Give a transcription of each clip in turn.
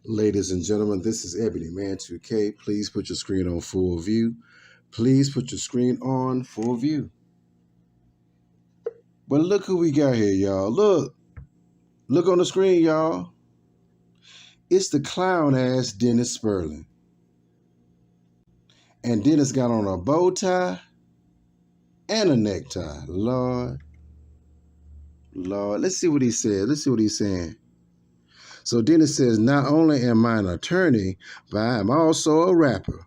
Ladies and gentlemen, this is EbonyMan 2K. Please put your screen on full view. Please put your screen on full view. But look who we got here, y'all. Look on the screen, y'all. It's the clown ass Dennis Spurling. And Dennis got on a bow tie and a necktie. Lord. Let's see what he said. Let's see what he's saying. So Dennis says, not only am I an attorney, but I'm also a rapper.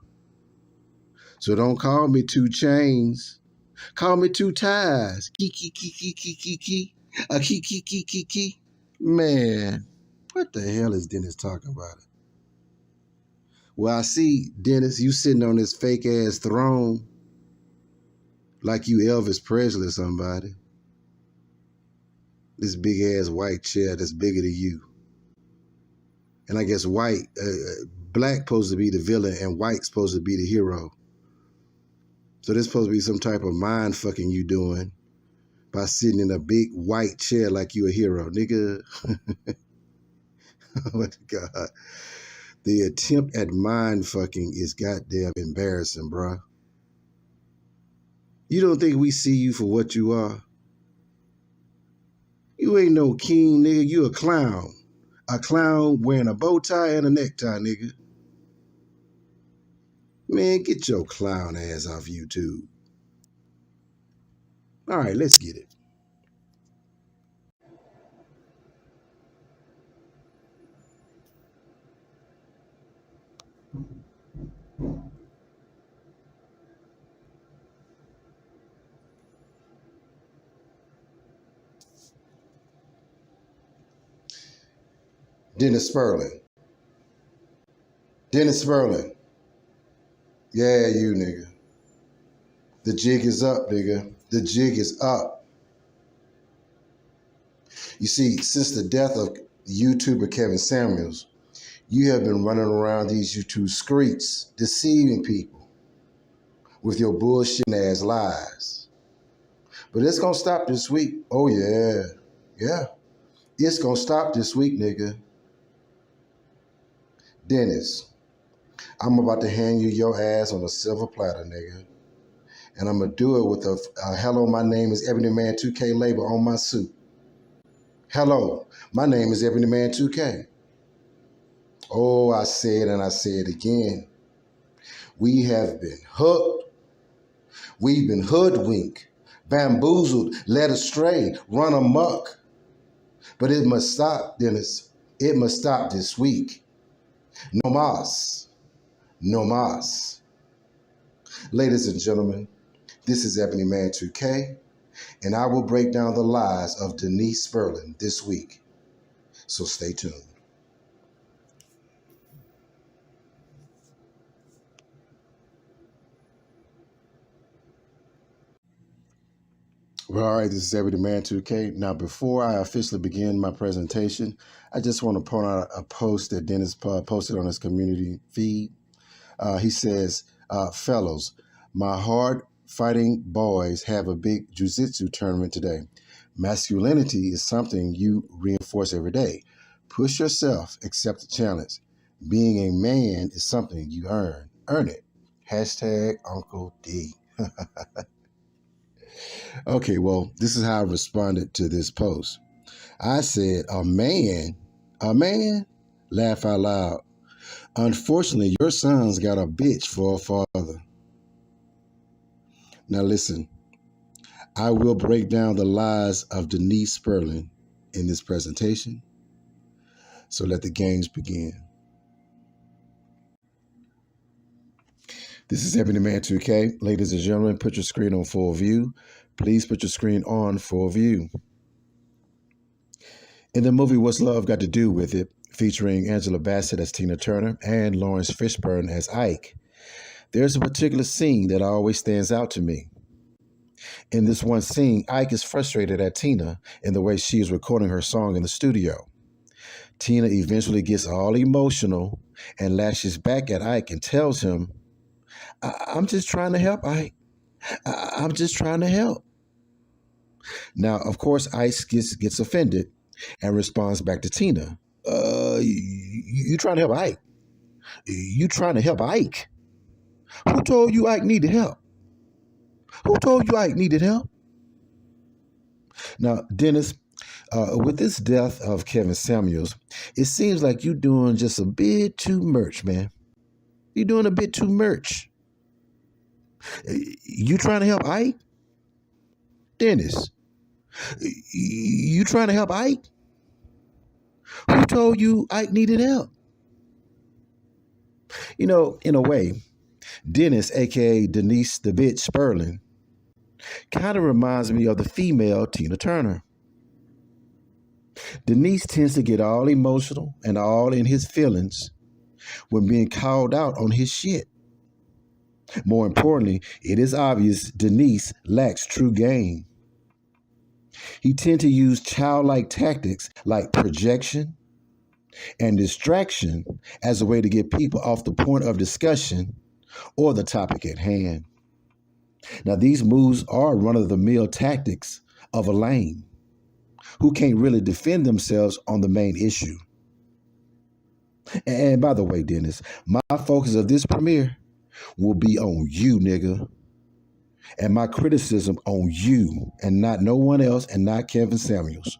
So don't call me 2 Chains. Call me 2 Ties. Key. Key. Man, what the hell is Dennis talking about? Well, I see, Dennis, you sitting on this fake ass throne like you Elvis Presley or somebody. This big ass white chair that's bigger than you. And I guess black supposed to be the villain and white supposed to be the hero. So there's supposed to be some type of mind fucking you doing by sitting in a big white chair like you a hero, nigga. Oh my God. The attempt at mind fucking is goddamn embarrassing, bro. You don't think we see you for what you are? You ain't no king, nigga. You a clown. A clown wearing a bow tie and a necktie, nigga. Man, get your clown ass off YouTube. All right, let's get it. Dennis Spurling. Dennis Spurling. Yeah, you nigga. The jig is up, nigga. The jig is up. You see, since the death of YouTuber Kevin Samuels, you have been running around these YouTube streets deceiving people with your bullshit ass lies. But it's gonna stop this week. Oh yeah. Yeah. It's gonna stop this week, nigga. Dennis, I'm about to hand you your ass on a silver platter, nigga. And I'm gonna do it with a hello, my name is EbonyMan 2K label on my suit. Hello, my name is EbonyMan 2K. Oh, I said and I say it again. We have been hooked. We've been hoodwinked, bamboozled, led astray, run amok. But it must stop, Dennis. It must stop this week. No mas. No mas. Ladies and gentlemen, this is EbonyMan 2K, and I will break down the lies of Denise Spurling this week. So stay tuned. Well, all right, this is EbonyMan 2K. Now, before I officially begin my presentation, I just want to point out a post that Dennis posted on his community feed. He says, fellows, my hard-fighting boys have a big jiu-jitsu tournament today. Masculinity is something you reinforce every day. Push yourself, accept the challenge. Being a man is something you earn. Earn it. Hashtag Uncle D. Okay, well, this is how I responded to this post. I said, a man, laugh out loud. Unfortunately, your son's got a bitch for a father. Now listen, I will break down the lies of Denise Spurling in this presentation. So let the games begin. This is EbonyMan 2K. Ladies and gentlemen, put your screen on full view. Please put your screen on full view. In the movie What's Love Got to Do with It, featuring Angela Bassett as Tina Turner and Lawrence Fishburne as Ike, there's a particular scene that always stands out to me. In this one scene, Ike is frustrated at Tina in the way she is recording her song in the studio. Tina eventually gets all emotional and lashes back at Ike and tells him, I'm just trying to help, Ike. I'm just trying to help. Now, of course, Ike gets offended and responds back to Tina, You trying to help Ike. You trying to help Ike. Who told you Ike needed help? Who told you Ike needed help? Now, Dennis, with this death of Kevin Samuels, it seems like you're doing just a bit too much, man. You're doing a bit too much. You trying to help Ike? Dennis, you trying to help Ike? Who told you Ike needed help? You know, in a way, Dennis, aka Denise the Bitch Spurling, kind of reminds me of the female Tina Turner. Denise tends to get all emotional and all in his feelings when being called out on his shit. More importantly, it is obvious Denise lacks true game. He tends to use childlike tactics like projection and distraction as a way to get people off the point of discussion or the topic at hand. Now, these moves are run-of-the-mill tactics of a lame who can't really defend themselves on the main issue. And by the way, Dennis, my focus of this premiere will be on you, nigga. And my criticism on you and not no one else and not Kevin Samuels.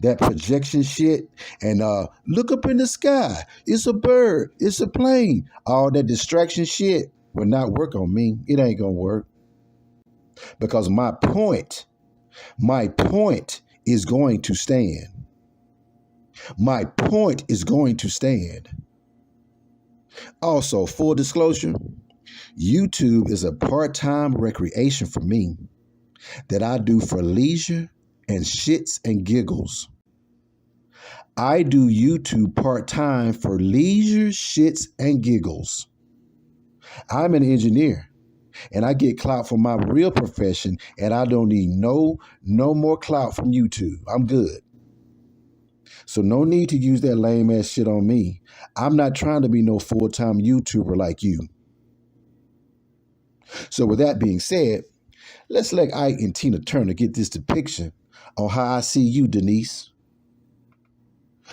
That projection shit and look up in the sky. It's a bird. It's a plane. All that distraction shit will not work on me. It ain't gonna work. Because my point is going to stand. My point is going to stand. Also, full disclosure, YouTube is a part-time recreation for me that I do for leisure and shits and giggles. I do YouTube part-time for leisure, shits, and giggles. I'm an engineer, and I get clout from my real profession, and I don't need no more clout from YouTube. I'm good. So no need to use that lame ass shit on me. I'm not trying to be no full-time YouTuber like you. So with that being said, let's let Ike and Tina Turner get this depiction on how I see you, Denise.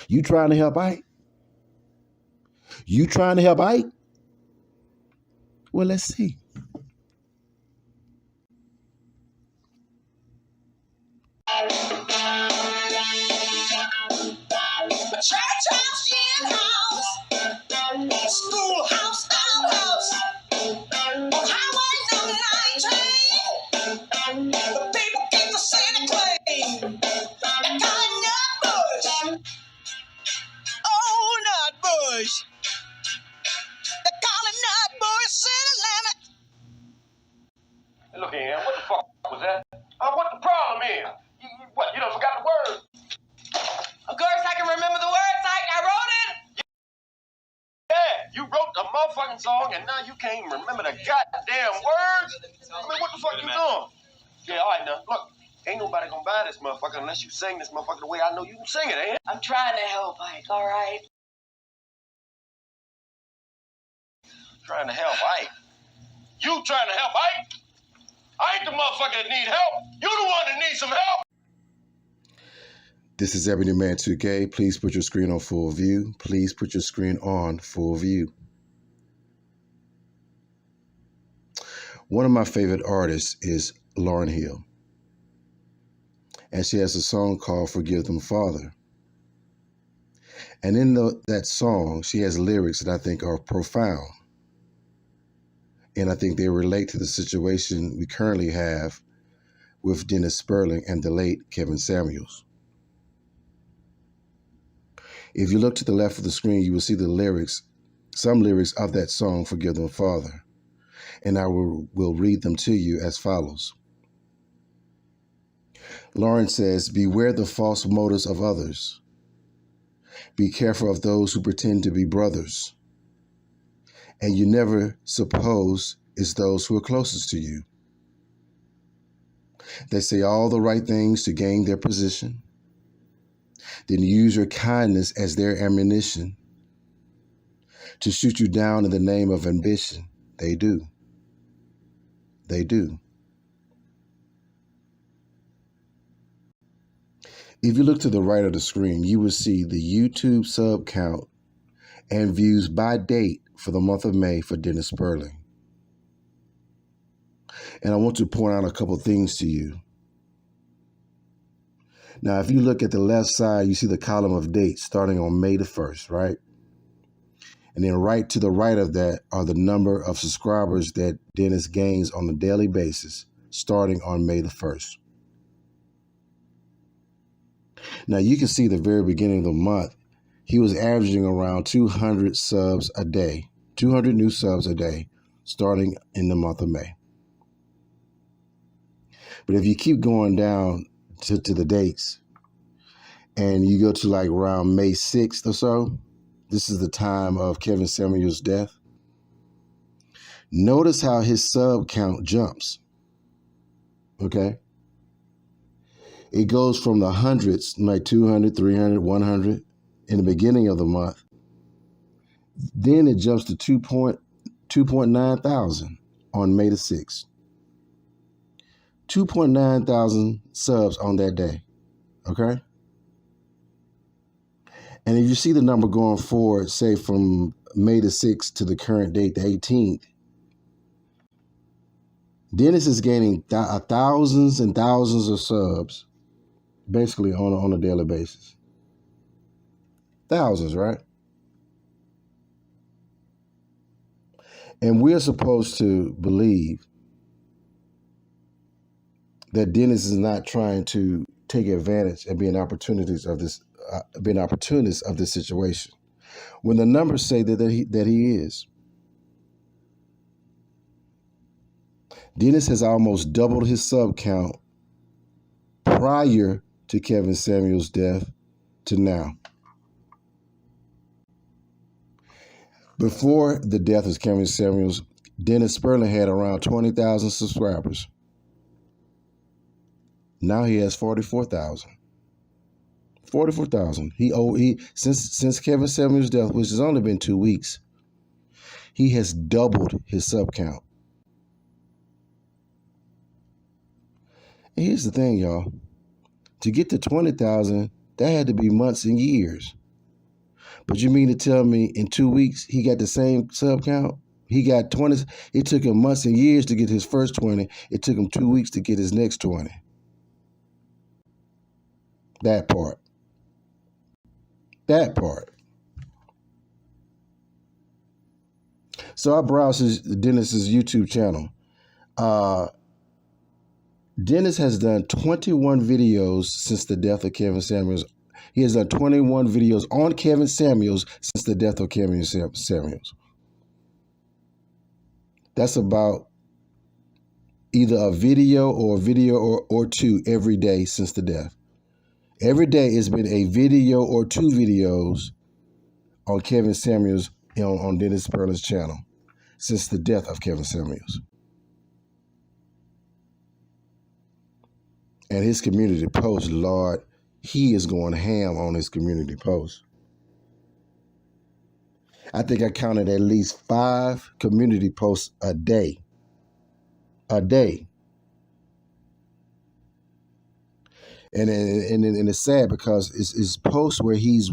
You trying to help Ike? You trying to help Ike? Well, let's see. Church house, jail house, schoolhouse, outhouse, highway number 9 train. The people keep the city clean. They're calling Nut Bush. Oh, Nut Bush. They're calling Nut Bush city limit. Hey, look here, what the fuck was that? What the problem is? You done forgot the word? Of course, I can remember the words. I wrote it. Yeah, you wrote the motherfucking song and now you can't even remember the goddamn words? I mean, what the fuck you doing? Yeah, all right, now, look, ain't nobody gonna buy this motherfucker unless you sing this motherfucker the way I know you can sing it, ain't it? I'm trying to help, Ike, all right? Trying to help Ike. You trying to help Ike? I ain't the motherfucker that need help. You the one that needs some help. This is EbonyMan 2K. Please put your screen on full view. Please put your screen on full view. One of my favorite artists is Lauryn Hill. And she has a song called Forgive Them, Father. And in that song, she has lyrics that I think are profound. And I think they relate to the situation we currently have with Dennis Spurling and the late Kevin Samuels. If you look to the left of the screen, you will see the lyrics, some lyrics of that song, Forgive Them, Father. And I will read them to you as follows. Lauren says, beware the false motives of others. Be careful of those who pretend to be brothers. And you never suppose it's those who are closest to you. They say all the right things to gain their position. Then use your kindness as their ammunition to shoot you down in the name of ambition. They do. They do. If you look to the right of the screen, you will see the YouTube sub count and views by date for the month of May for Dennis Spurling. And I want to point out a couple things to you. Now, if you look at the left side, you see the column of dates starting on May the 1st, right? And then right to the right of that are the number of subscribers that Dennis gains on a daily basis starting on May the 1st. Now, you can see the very beginning of the month, he was averaging around 200 subs a day, 200 new subs a day, starting in the month of May. But if you keep going down to the dates and you go to like around May 6th or so, this is the time of Kevin Samuels' death. Notice how his sub count jumps, okay? It goes from the hundreds, like 200, 300, 100 in the beginning of the month. Then it jumps to 2.9 thousand on May the 6th. 2.9 thousand subs on that day, okay? And if you see the number going forward, say from May the 6th to the current date, the 18th, Dennis is gaining thousands and thousands of subs, basically on a daily basis. Thousands, right? And we're supposed to believe that Dennis is not trying to take advantage and be an opportunist of this situation. When the numbers say that he is. Dennis has almost doubled his sub count prior to Kevin Samuels' death to now. Before the death of Kevin Samuels, Dennis Spurling had around 20,000 subscribers. Now he has 44,000. 44,000. Since Kevin Samuels' death, which has only been 2 weeks, he has doubled his sub count. And here's the thing, y'all. To get to 20,000, that had to be months and years. But you mean to tell me in 2 weeks he got the same sub count? He got 20. It took him months and years to get his first 20. It took him 2 weeks to get his next 20. That part. That part. So I browsed Dennis's YouTube channel. Dennis has done 21 videos since the death of Kevin Samuels. He has done 21 videos on Kevin Samuels since the death of Kevin Samuels. That's about either a video or two every day since the death. Every day it's been a video or two videos on Kevin Samuels on Dennis Spurling's channel since the death of Kevin Samuels. And his community post, Lord, he is going ham on his community post. I think I counted at least 5 community posts a day. A day. And it's sad because it's posts where he's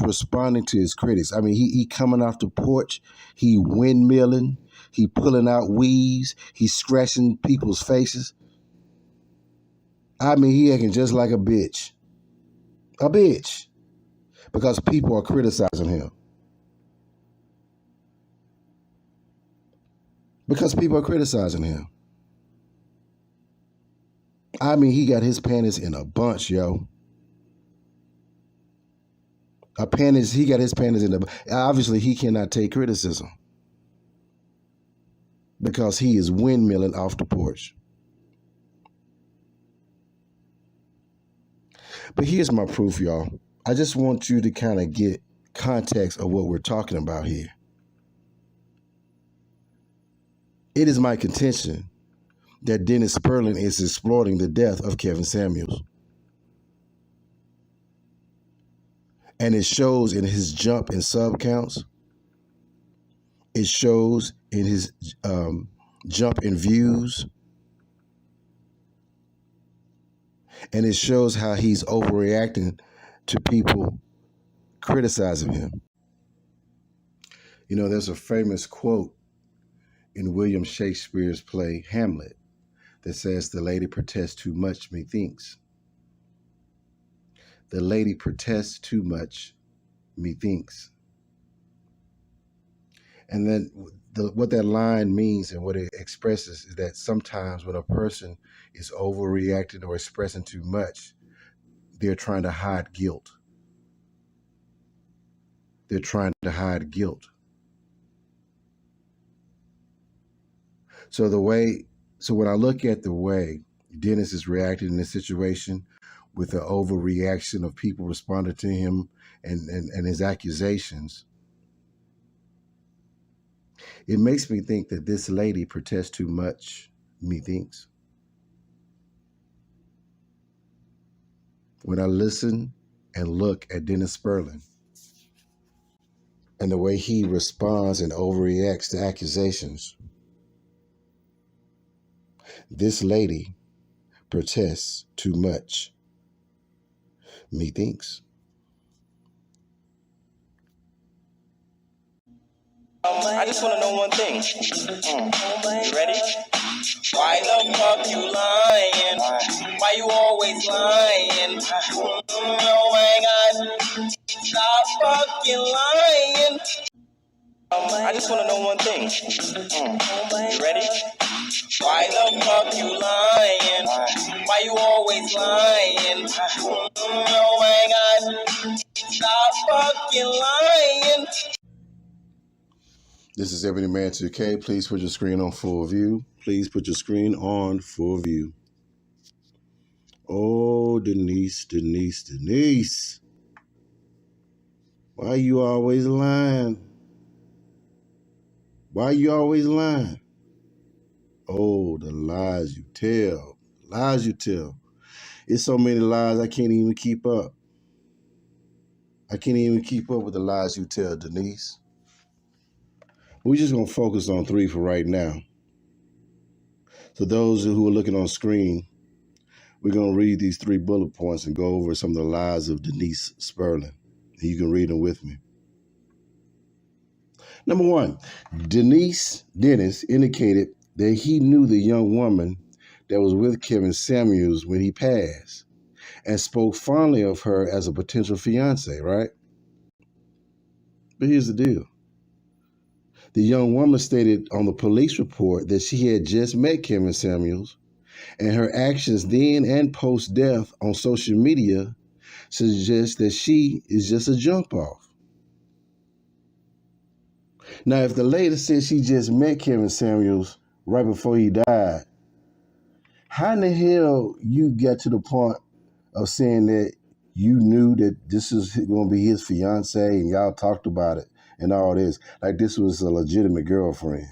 responding to his critics. I mean, he coming off the porch, he windmilling, he pulling out weaves, he's scratching people's faces. I mean, he acting just like a bitch. A bitch. Because people are criticizing him. Because people are criticizing him. I mean, he got his panties in a bunch, yo. He got his panties in a bunch. Obviously, he cannot take criticism. Because he is windmilling off the porch. But here's my proof, y'all. I just want you to kind of get context of what we're talking about here. It is my contention that Dennis Spurling is exploiting the death of Kevin Samuels. And it shows in his jump in sub counts. It shows in his jump in views. And it shows how he's overreacting to people criticizing him. You know, there's a famous quote in William Shakespeare's play Hamlet that says, "The lady protests too much, methinks." The lady protests too much, methinks. And then what that line means and what it expresses is that sometimes when a person is overreacting or expressing too much, they're trying to hide guilt. They're trying to hide guilt. So when I look at the way Dennis is reacting in this situation with the overreaction of people responding to him and his accusations, it makes me think that this lady protests too much, methinks. When I listen and look at Dennis Spurling and the way he responds and overreacts to accusations, this lady protests too much, methinks. I just want to know one thing. You ready? Why the fuck you lying? Why you always lying? Oh my God. Stop fucking lying. I just want to know one thing. You ready? Why the fuck you lying? Why you always lying? Oh my God. Stop fucking lying. This is EbonyMan 2K. Please put your screen on full view. Please put your screen on full view. Oh, Denise. Why you always lying? Why you always lying? Oh, the lies you tell. Lies you tell. It's so many lies I can't even keep up. I can't even keep up with the lies you tell, Denise. We're just going to focus on 3 for right now. So those who are looking on screen, we're going to read these 3 bullet points and go over some of the lies of Denise Spurling. You can read them with me. Number 1, Dennis indicated that he knew the young woman that was with Kevin Samuels when he passed and spoke fondly of her as a potential fiance, right? But here's the deal. The young woman stated on the police report that she had just met Kevin Samuels, and her actions then and post-death on social media suggest that she is just a jump-off. Now, if the lady said she just met Kevin Samuels right before he died, how in the hell you got to the point of saying that you knew that this was going to be his fiance and y'all talked about it and all this, like this was a legitimate girlfriend?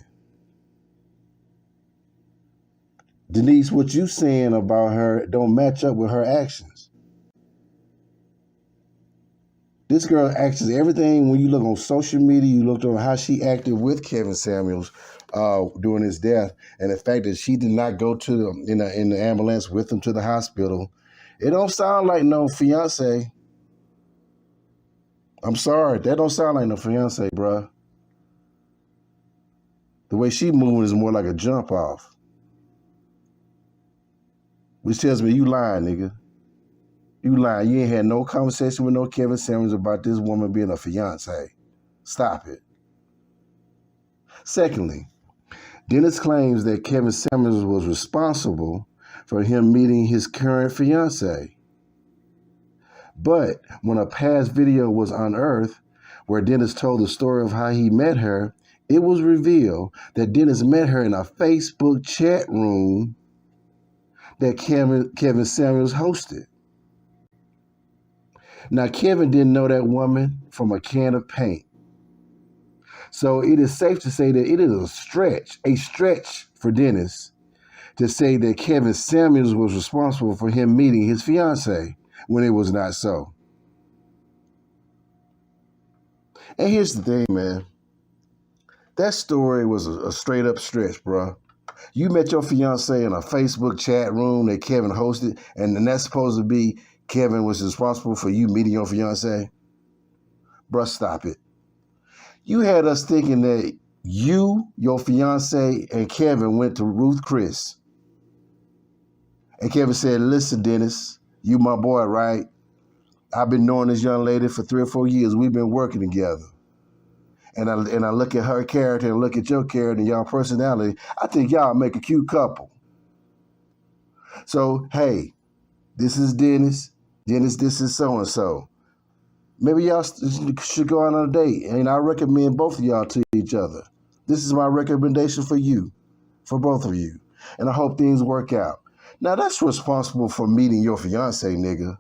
Denise, what you saying about her don't match up with her actions. This girl acts everything. When you look on social media, you looked on how she acted with Kevin Samuels during his death, and the fact that she did not go to in the ambulance with him to the hospital. It don't sound like no fiance. I'm sorry, that don't sound like no fiance, bruh. The way she moving is more like a jump off. Which tells me you lying, nigga. You lying. You ain't had no conversation with no Kevin Samuels about this woman being a fiance. Stop it. Secondly, Dennis claims that Kevin Samuels was responsible for him meeting his current fiance. But when a past video was unearthed, where Dennis told the story of how he met her, it was revealed that Dennis met her in a Facebook chat room that Kevin Samuels hosted. Now, Kevin didn't know that woman from a can of paint. So it is safe to say that it is a stretch for Dennis to say that Kevin Samuels was responsible for him meeting his fiance when it was not so. And here's the thing, man. That story was a straight up stretch, bro. You met your fiance in a Facebook chat room that Kevin hosted, and that's supposed to be Kevin was responsible for you meeting your fiance? Bruh, stop it. You had us thinking that you, your fiance, and Kevin went to Ruth Chris. And Kevin said, listen, Dennis, you my boy, right? I've been knowing this young lady for 3 or 4 years. We've been working together. And I look at her character and look at your character and y'all personality. I think y'all make a cute couple. So, hey, this is Dennis. Dennis, this is so-and-so. Maybe y'all should go out on a date. And I recommend both of y'all to each other. This is my recommendation for you, for both of you. And I hope things work out. Now, that's responsible for meeting your fiance, nigga.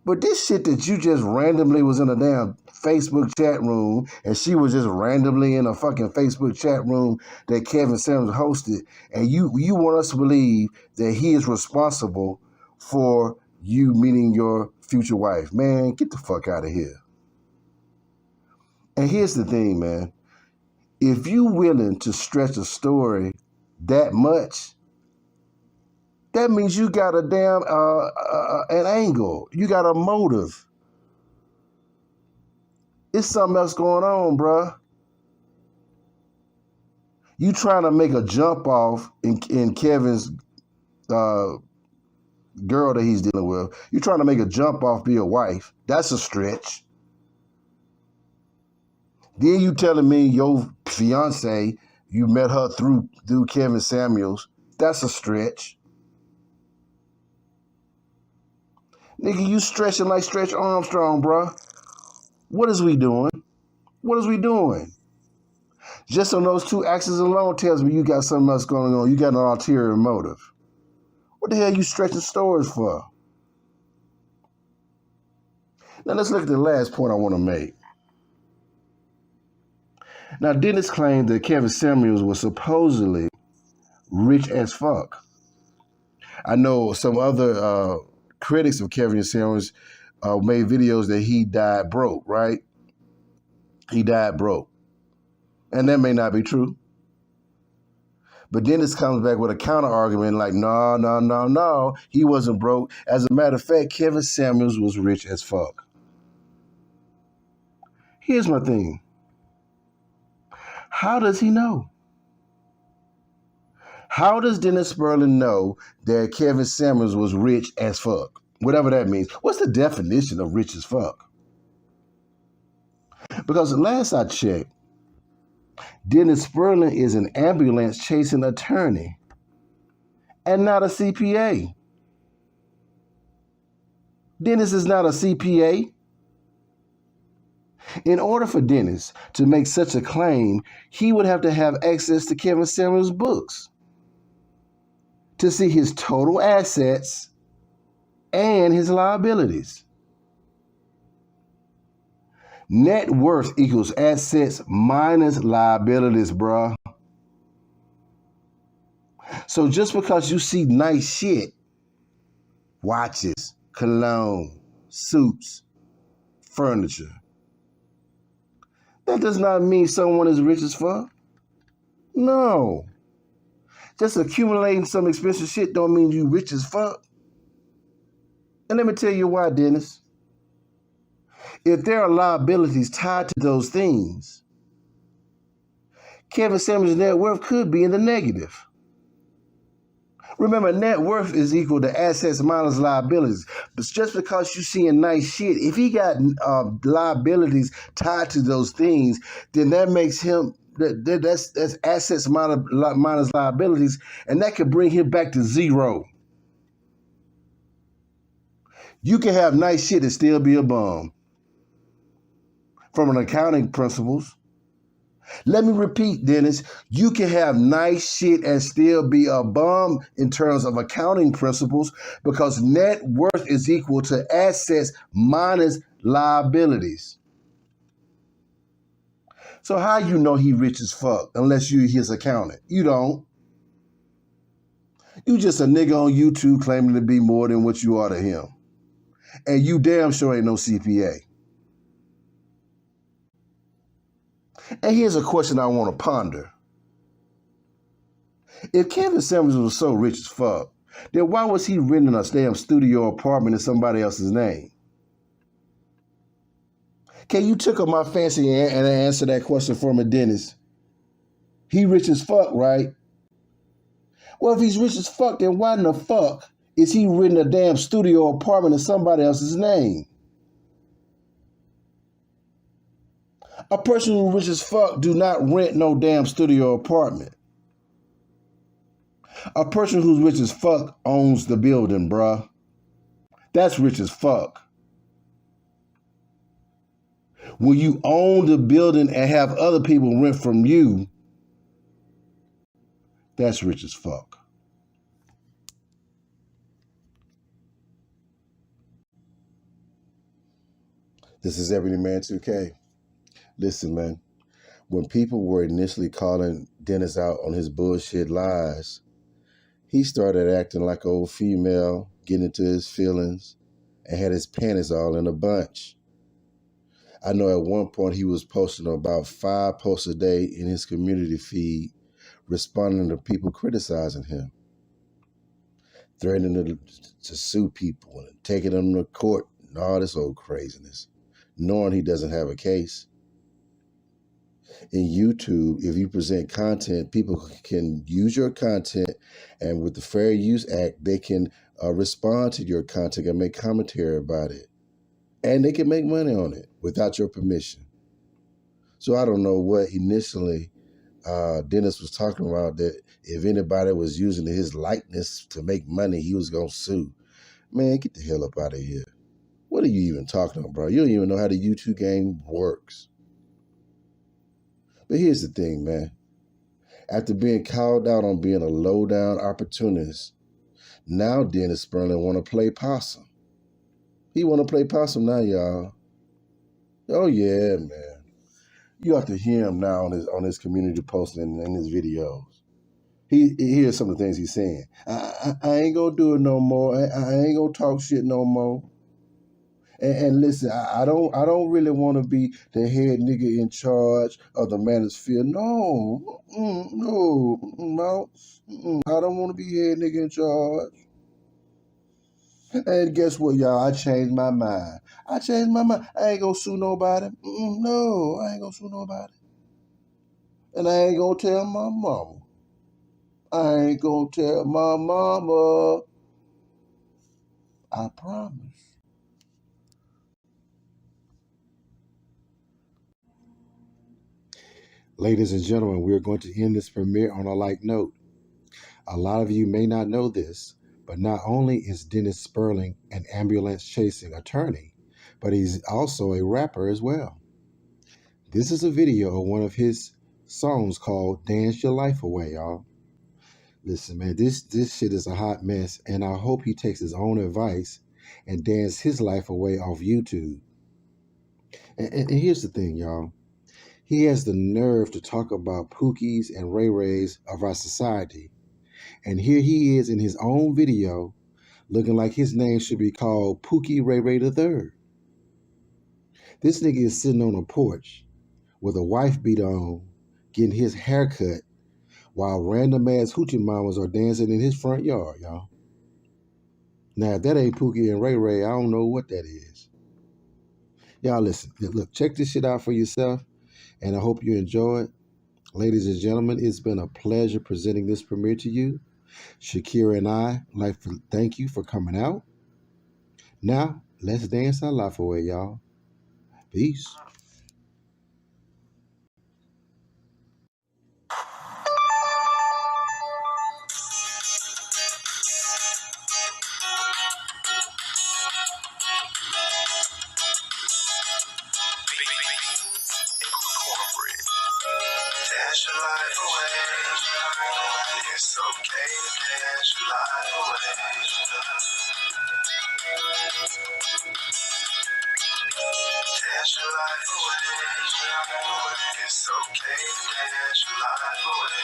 But this shit that you just randomly was in a damn Facebook chat room and she was just randomly in a fucking Facebook chat room that Kevin Samuels hosted, and you want us to believe that he is responsible for you meeting your future wife. Man, get the fuck out of here. And here's the thing, man. If you willing to stretch a story that much, that means you got a damn an angle. You got a motive. It's something else going on, bruh. You trying to make a jump off in Kevin's girl that he's dealing with. You trying to make a jump off be a wife. That's a stretch. Then you telling me your fiance, you met her through Kevin Samuels. That's a stretch. Nigga, you stretching like Stretch Armstrong, bruh. What is we doing? What is we doing? Just on those 2 actions alone tells me you got something else going on. You got an ulterior motive. What the hell you stretching stories for? Now let's look at the last point I want to make. Now, Dennis claimed that Kevin Samuels was supposedly rich as fuck. I know some other critics of Kevin Samuels made videos that he died broke, right? He died broke. And that may not be true. But Dennis comes back with a counter argument like, no, he wasn't broke. As a matter of fact, Kevin Samuels was rich as fuck. Here's my thing. How does he know? How does Dennis Spurling know that Kevin Samuels was rich as fuck? Whatever that means. What's the definition of rich as fuck? Because last I checked, Dennis Spurling is an ambulance chasing attorney and not a CPA. Dennis is not a CPA. In order for Dennis to make such a claim, he would have to have access to Kevin Samuels' books to see his total assets and his liabilities. Net worth equals assets minus liabilities, bruh. So just because you see nice shit, watches, cologne, suits, furniture, that does not mean someone is rich as fuck. No. Just accumulating some expensive shit don't mean you rich as fuck. And let me tell you why, Dennis. If there are liabilities tied to those things, Kevin Samuels' net worth could be in the negative. Remember, net worth is equal to assets minus liabilities. But just because you're seeing nice shit, if he got liabilities tied to those things, then that makes him, that's assets minus liabilities, and that could bring him back to zero. You can have nice shit and still be a bum. From an accounting principles. Let me repeat, Dennis, you can have nice shit and still be a bum in terms of accounting principles because net worth is equal to assets minus liabilities. So how you know he rich as fuck unless you his accountant? You don't. You just a nigga on YouTube claiming to be more than what you are to him. And you damn sure ain't no CPA. And here's a question I want to ponder. If Kevin Samuels was so rich as fuck, then why was he renting a damn studio apartment in somebody else's name? Can you tickle my fancy and answer that question for me, Dennis? He rich as fuck, right? Well, if he's rich as fuck, then why in the fuck is he renting a damn studio apartment in somebody else's name? A person who's rich as fuck do not rent no damn studio apartment. A person who's rich as fuck owns the building, bruh. That's rich as fuck. When you own the building and have other people rent from you, that's rich as fuck. This is EbonyMan 2K. Listen, man, when people were initially calling Dennis out on his bullshit lies, he started acting like an old female, getting into his feelings, and had his panties all in a bunch. I know at one point he was posting about 5 posts a day in his community feed, responding to people criticizing him, threatening to sue people and taking them to court and all this old craziness, knowing he doesn't have a case. In YouTube, if you present content, people can use your content, and with the Fair Use Act, they can respond to your content and make commentary about it. And they can make money on it without your permission. So I don't know what initially Dennis was talking about, that if anybody was using his likeness to make money, he was going to sue. Man, get the hell up out of here. What are you even talking about, bro? You don't even know how the YouTube game works. But here's the thing, man. After being called out on being a low-down opportunist, now Dennis Spurling want to play possum. He want to play possum now, y'all. Oh, yeah, man. You have to hear him now on his community posts and his videos. Here's some of the things he's saying. I ain't going to do it no more. I ain't going to talk shit no more. And listen, I don't really want to be the head nigga in charge of the MANOSPHERE. No. I don't want to be head nigga in charge. And guess what, y'all? I changed my mind. I ain't gonna sue nobody. No, I ain't gonna sue nobody. And I ain't gonna tell my mama. I ain't gonna tell my mama. I promise. Ladies and gentlemen, we're going to end this premiere on a light note. A lot of you may not know this, but not only is Dennis Spurling an ambulance-chasing attorney, but he's also a rapper as well. This is a video of one of his songs called Dance Your Life Away, y'all. Listen, man, this shit is a hot mess, and I hope he takes his own advice and dance his life away off YouTube. And here's the thing, y'all. He has the nerve to talk about Pookies and Ray Rays of our society. And here he is in his own video looking like his name should be called Pookie Ray Ray III. This nigga is sitting on a porch with a wife beater on, getting his hair cut, while random ass hoochie mamas are dancing in his front yard, y'all. Now, if that ain't Pookie and Ray Ray, I don't know what that is. Y'all listen, look, check this shit out for yourself, and I hope you enjoy it. Ladies and gentlemen, it's been a pleasure presenting this premiere to you. Shakira and I like to thank you for coming out. Now, let's dance our life away, y'all. Peace. Dash your life away. It's okay to dash your life away. Dash your life away. It's okay to dash your life away.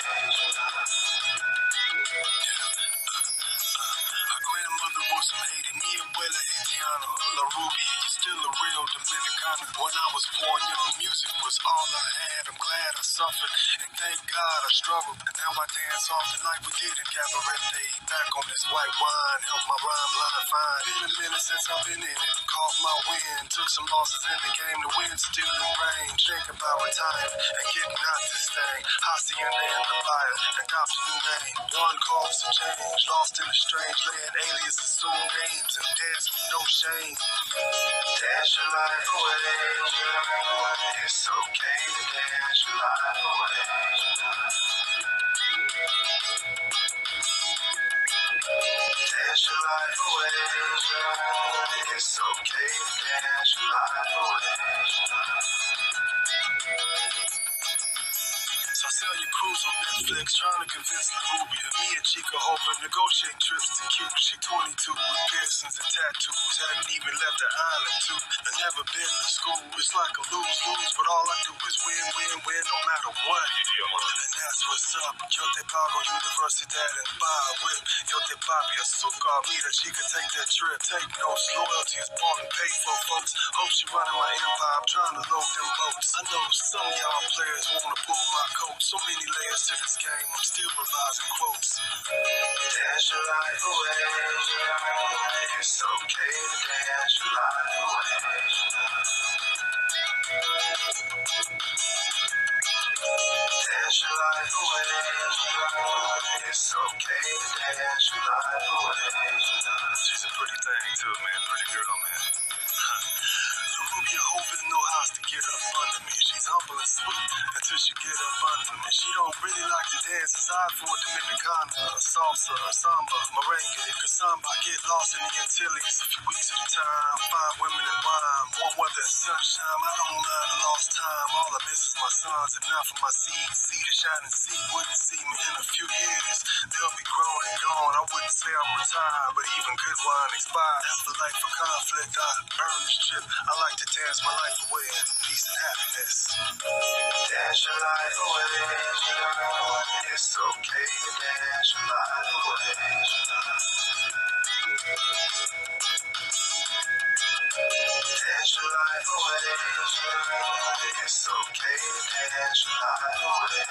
Our grandmother was from Haiti, mi abuela Haitiana, La Rubia, you're still a real Dominicana. When I was born, young music was all I had. I'm glad I suffered, and thank God I struggled. And now I dance often like we did in Cabaret Day. Back on this white wine, help my rhyme line fine. Been a minute since I've been in it. off my win. Took some losses in the game to win, still in range. Think about retiring and getting out this thing. Hacienda and the buyer, adopt a new name. One cause to change, lost in a strange land. Alias assume names and dance with no shame. Dash your life away. It's okay to dash your life away. Dash your life away. It's okay to dash your life away. So I sell your cruise on Netflix, trying to convince Larubia. Me and Chica hoping negotiate trips to Cuba. She 22 with piercings and tattoos. Hadn't even left the island too. I never been to school. It's like a lose-lose, but all I do is win, win, win, no matter what. And that's what's up. Yo te pago Universidad and buy a whip. Yo te papi azúcar, mira, she could take that trip. Take notes, loyalty is bought and paid for, folks. Hope she running my empire, I'm trying to load them boats. I know some of y'all players wanna pull my coat. So many layers to this game, I'm still revising quotes. Dash your life away. It's okay to dash your life away. Dash your life away. It's okay to dash your life away. She's a pretty thing too, man. Pretty girl, man. Rubia hoping no house to get up under me. She's humble and sweet until she get up under me. She don't really like to dance aside for Dominicana, salsa, samba, merengue, casamba. I get lost in the Antilles a few weeks at a time. 5 women and wine, warm weather and sunshine. I don't mind a lost time. All I miss is my sons, if not for my seeds. See the shining seed wouldn't see me in a few years. They'll be grown and gone. I wouldn't say I'm retired, but even good wine expired. After life for conflict, I earned this trip. I like to dance my life away in peace and happiness. Dash your life away. It's okay to dash your life away. Dash your life away. It's okay to dash your life away.